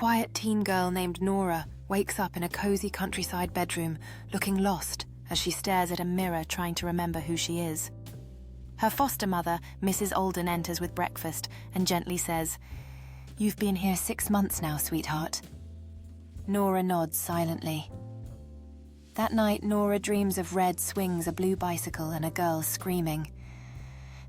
quiet teen girl named Nora wakes up in a cozy countryside bedroom, looking lost as she stares at a mirror trying to remember who she is. Her foster mother, Mrs. Alden, enters with breakfast and gently says, "You've been here 6 months now, sweetheart." Nora nods silently. That night, Nora dreams of red swings, a blue bicycle, and a girl screaming.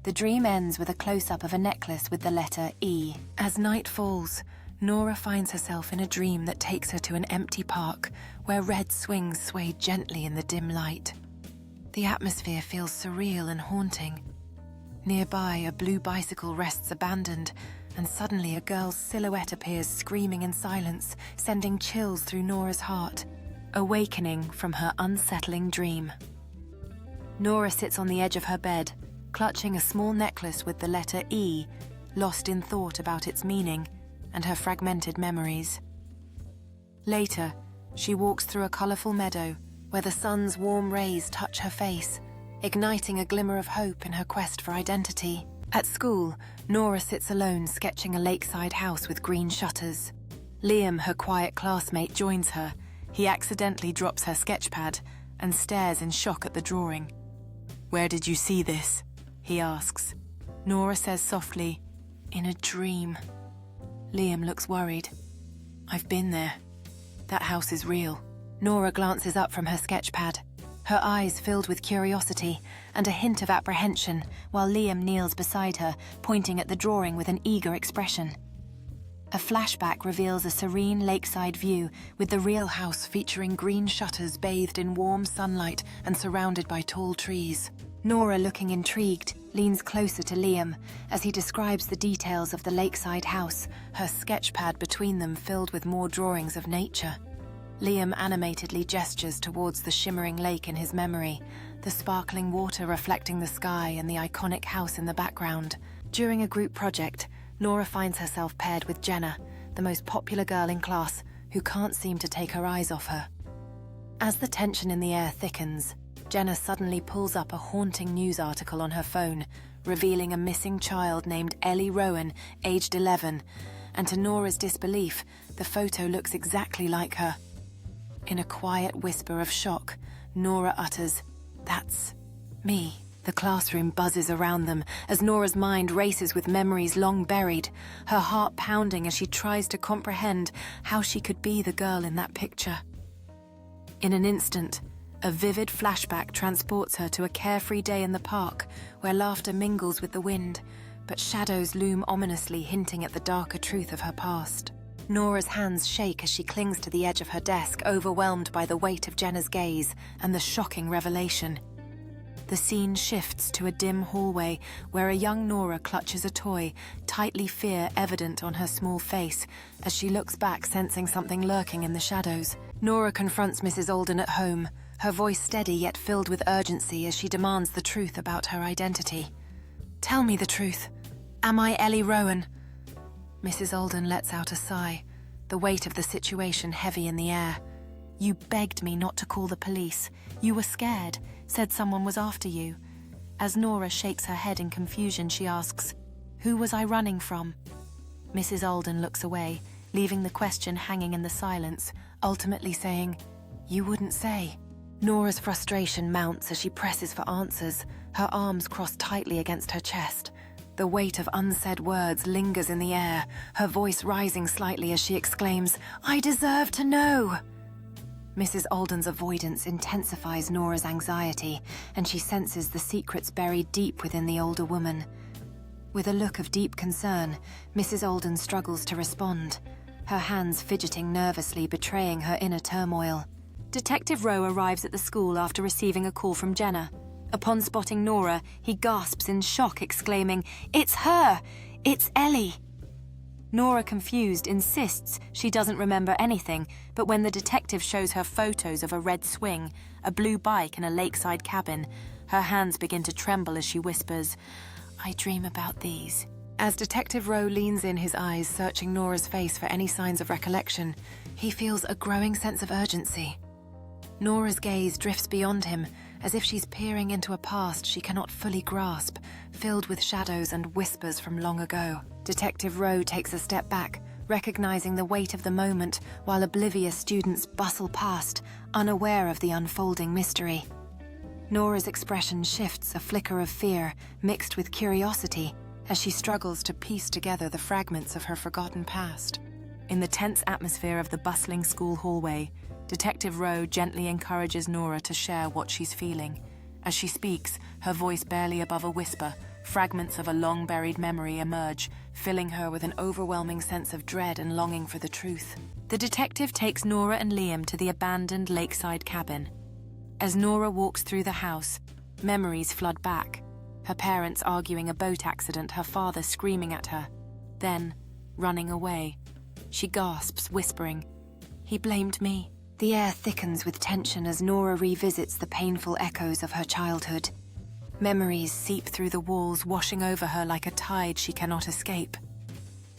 The dream ends with a close-up of a necklace with the letter E. As night falls, Nora finds herself in a dream that takes her to an empty park where red swings sway gently in the dim light. The atmosphere feels surreal and haunting. Nearby, a blue bicycle rests abandoned, and suddenly a girl's silhouette appears screaming in silence, sending chills through Nora's heart, awakening from her unsettling dream. Nora sits on the edge of her bed, clutching a small necklace with the letter E, lost in thought about its meaning and her fragmented memories. Later, she walks through a colourful meadow where the sun's warm rays touch her face, igniting a glimmer of hope in her quest for identity. At school, Nora sits alone sketching a lakeside house with green shutters. Liam, her quiet classmate, joins her. He accidentally drops her sketchpad and stares in shock at the drawing. "Where did you see this?" he asks. Nora says softly, "In a dream." Liam looks worried. "I've been there. That house is real." Nora glances up from her sketchpad, her eyes filled with curiosity and a hint of apprehension, while Liam kneels beside her, pointing at the drawing with an eager expression. A flashback reveals a serene lakeside view with the real house featuring green shutters bathed in warm sunlight and surrounded by tall trees. Nora, looking intrigued, leans closer to Liam as he describes the details of the lakeside house, her sketchpad between them filled with more drawings of nature. Liam animatedly gestures towards the shimmering lake in his memory, the sparkling water reflecting the sky and the iconic house in the background. During a group project, Nora finds herself paired with Jenna, the most popular girl in class, who can't seem to take her eyes off her. As the tension in the air thickens, Jenna suddenly pulls up a haunting news article on her phone, revealing a missing child named Ellie Rowan, aged 11, and to Nora's disbelief, the photo looks exactly like her. In a quiet whisper of shock, Nora utters, "That's me." The classroom buzzes around them as Nora's mind races with memories long buried, her heart pounding as she tries to comprehend how she could be the girl in that picture. In an instant, a vivid flashback transports her to a carefree day in the park where laughter mingles with the wind, but shadows loom ominously, hinting at the darker truth of her past. Nora's hands shake as she clings to the edge of her desk, overwhelmed by the weight of Jenna's gaze and the shocking revelation. The scene shifts to a dim hallway where a young Nora clutches a toy, tightly fear evident on her small face as she looks back, sensing something lurking in the shadows. Nora confronts Mrs. Alden at home, her voice steady yet filled with urgency as she demands the truth about her identity. "Tell me the truth. Am I Ellie Rowan?" Mrs. Alden lets out a sigh, the weight of the situation heavy in the air. "You begged me not to call the police. You were scared, said someone was after you." As Nora shakes her head in confusion, she asks, "Who was I running from?" Mrs. Alden looks away, leaving the question hanging in the silence, ultimately saying, "You wouldn't say." Nora's frustration mounts as she presses for answers, her arms crossed tightly against her chest. The weight of unsaid words lingers in the air, her voice rising slightly as she exclaims, "I deserve to know!" Mrs. Alden's avoidance intensifies Nora's anxiety, and she senses the secrets buried deep within the older woman. With a look of deep concern, Mrs. Alden struggles to respond, her hands fidgeting nervously, betraying her inner turmoil. Detective Rowe arrives at the school after receiving a call from Jenna. Upon spotting Nora, he gasps in shock, exclaiming, "It's her! It's Ellie!" Nora, confused, insists she doesn't remember anything, but when the detective shows her photos of a red swing, a blue bike and a lakeside cabin, her hands begin to tremble as she whispers, "I dream about these." As Detective Rowe leans in, his eyes searching Nora's face for any signs of recollection, he feels a growing sense of urgency. Nora's gaze drifts beyond him, as if she's peering into a past she cannot fully grasp, filled with shadows and whispers from long ago. Detective Rowe takes a step back, recognizing the weight of the moment while oblivious students bustle past, unaware of the unfolding mystery. Nora's expression shifts, a flicker of fear mixed with curiosity as she struggles to piece together the fragments of her forgotten past. In the tense atmosphere of the bustling school hallway, Detective Rowe gently encourages Nora to share what she's feeling. As she speaks, her voice barely above a whisper, fragments of a long-buried memory emerge, filling her with an overwhelming sense of dread and longing for the truth. The detective takes Nora and Liam to the abandoned lakeside cabin. As Nora walks through the house, memories flood back. Her parents arguing a boat accident, her father screaming at her, then running away. She gasps, whispering, "He blamed me." The air thickens with tension as Nora revisits the painful echoes of her childhood. Memories seep through the walls, washing over her like a tide she cannot escape.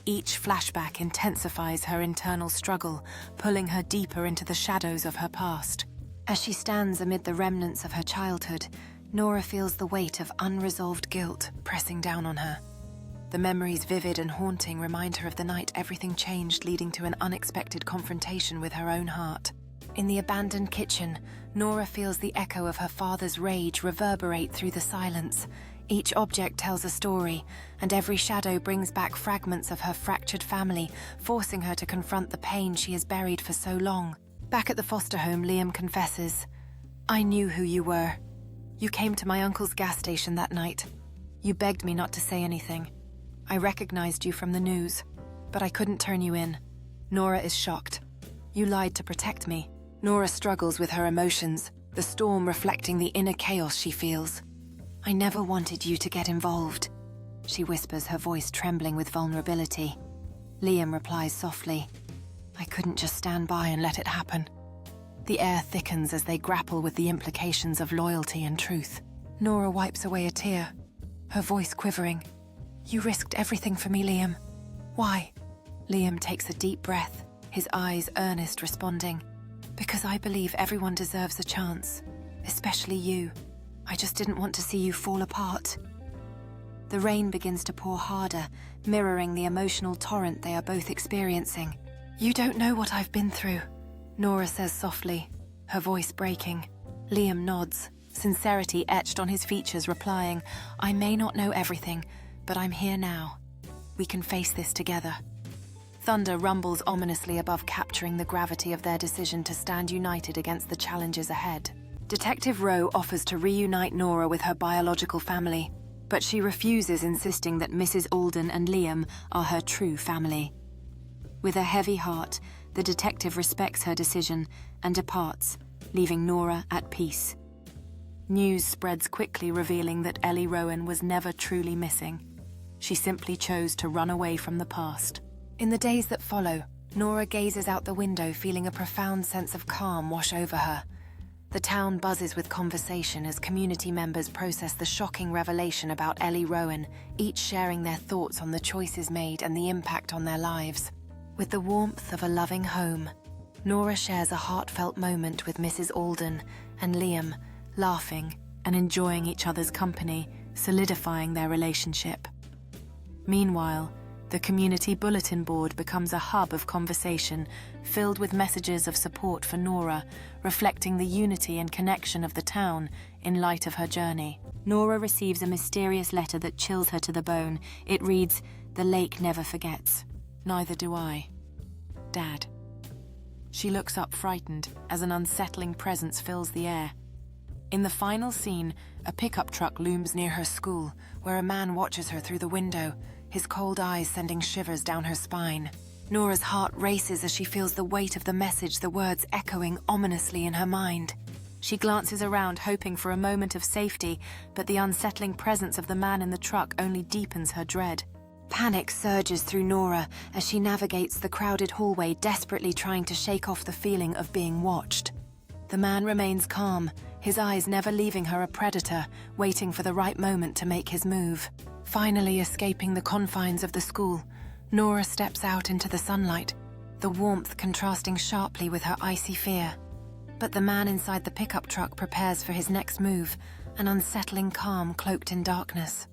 Each flashback intensifies her internal struggle, pulling her deeper into the shadows of her past. As she stands amid the remnants of her childhood, Nora feels the weight of unresolved guilt pressing down on her. The memories, vivid and haunting, remind her of the night everything changed, leading to an unexpected confrontation with her own heart. In the abandoned kitchen, Nora feels the echo of her father's rage reverberate through the silence. Each object tells a story, and every shadow brings back fragments of her fractured family, forcing her to confront the pain she has buried for so long. Back at the foster home, Liam confesses, "I knew who you were. You came to my uncle's gas station that night. You begged me not to say anything. I recognized you from the news, but I couldn't turn you in." Nora is shocked. "You lied to protect me." Nora struggles with her emotions, the storm reflecting the inner chaos she feels. "I never wanted you to get involved," she whispers, her voice trembling with vulnerability. Liam replies softly, "I couldn't just stand by and let it happen." The air thickens as they grapple with the implications of loyalty and truth. Nora wipes away a tear, her voice quivering. "You risked everything for me, Liam. Why?" Liam takes a deep breath, his eyes earnest, responding, "Because I believe everyone deserves a chance, especially you. I just didn't want to see you fall apart." The rain begins to pour harder, mirroring the emotional torrent they are both experiencing. "You don't know what I've been through," Nora says softly, her voice breaking. Liam nods, sincerity etched on his features, replying, "I may not know everything, but I'm here now. We can face this together." Thunder rumbles ominously above, capturing the gravity of their decision to stand united against the challenges ahead. Detective Rowe offers to reunite Nora with her biological family, but she refuses, insisting that Mrs. Alden and Liam are her true family. With a heavy heart, the detective respects her decision and departs, leaving Nora at peace. News spreads quickly, revealing that Ellie Rowan was never truly missing. She simply chose to run away from the past. In the days that follow, Nora gazes out the window, feeling a profound sense of calm wash over her. The town buzzes with conversation as community members process the shocking revelation about Ellie Rowan, each sharing their thoughts on the choices made and the impact on their lives. With the warmth of a loving home, Nora shares a heartfelt moment with Mrs. Alden and Liam, laughing and enjoying each other's company, solidifying their relationship. Meanwhile, the community bulletin board becomes a hub of conversation, filled with messages of support for Nora, reflecting the unity and connection of the town in light of her journey. Nora receives a mysterious letter that chills her to the bone. It reads, "The lake never forgets. Neither do I. Dad." She looks up frightened as an unsettling presence fills the air. In the final scene, a pickup truck looms near her school, where a man watches her through the window, his cold eyes sending shivers down her spine. Nora's heart races as she feels the weight of the message, the words echoing ominously in her mind. She glances around, hoping for a moment of safety, but the unsettling presence of the man in the truck only deepens her dread. Panic surges through Nora as she navigates the crowded hallway, desperately trying to shake off the feeling of being watched. The man remains calm, his eyes never leaving her, a predator, waiting for the right moment to make his move. Finally escaping the confines of the school, Nora steps out into the sunlight, the warmth contrasting sharply with her icy fear. But the man inside the pickup truck prepares for his next move, an unsettling calm cloaked in darkness.